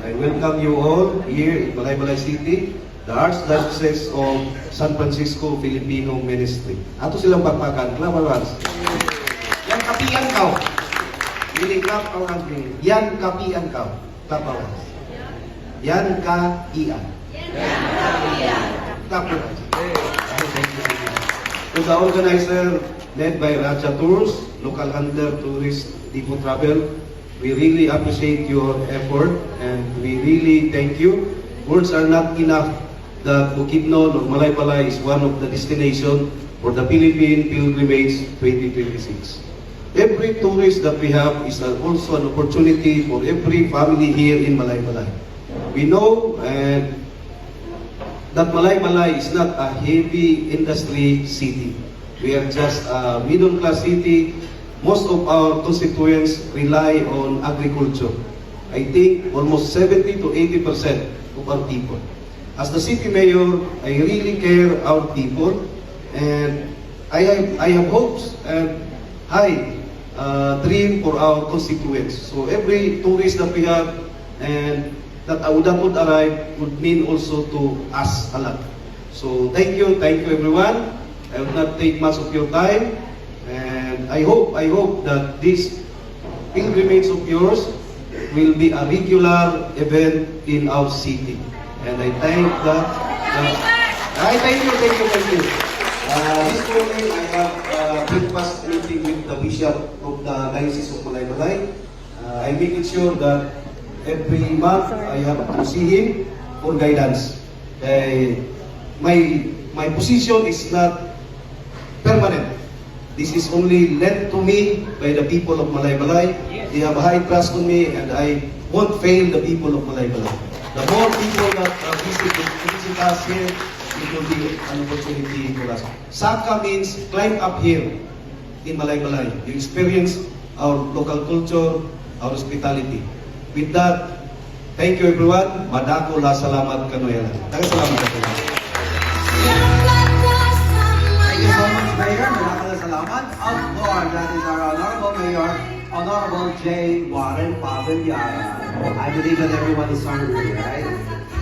I welcome you all here in Malaybalay City, the Archdiocese of San Francisco Filipino Ministry. Ato silang bakbakan. Klamas. Yan kapian kau. Really clap around me. Yan kapian kau. Klamas. Yan ka-ian. Clap your hands. To the organizer, led by Raja Tours, local handler, tourist, depot travel, we really appreciate your effort and we really thank you. Words are not enough that Bukidnon or Malaybalay is one of the destination for the Philippine Pilgrimage 2026. Every tourist that we have is also an opportunity for every family here in Malaybalay. We know that Malaybalay is not a heavy industry city. We are just a middle-class city. Most of our constituents rely on agriculture. I think almost 70 to 80% of our people. As the city mayor, I really care our people, and I have hopes and high dream for our constituents. So every tourist that we have and that would arrive would mean also to us a lot. So thank you everyone. I will not take much of your time. And I hope that this pilgrimage of yours will be a regular event in our city. And I thank that. Thank you. This morning I have a breakfast meeting with the Bishop of the Diocese of Malaybalay. I make it sure that every month I have to see him for guidance. My position is not permanent. This is only lent to me by the people of Malaybalay. They have high trust on me and I won't fail the people of Malaybalay. The more people that visit us here, it will be an opportunity for us. Saka means climb up here in Malaybalay. You experience our local culture, our hospitality. With that, thank you everyone. Madako la salamat kanoyalan. Salamat everyone. Thank you so much, Mayor. Salamat. Outboard, that is our Honorable Mayor, Honorable J. Warren Paviliara. I believe that everyone is hungry, right?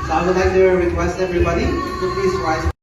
So I would like to request everybody to please rise.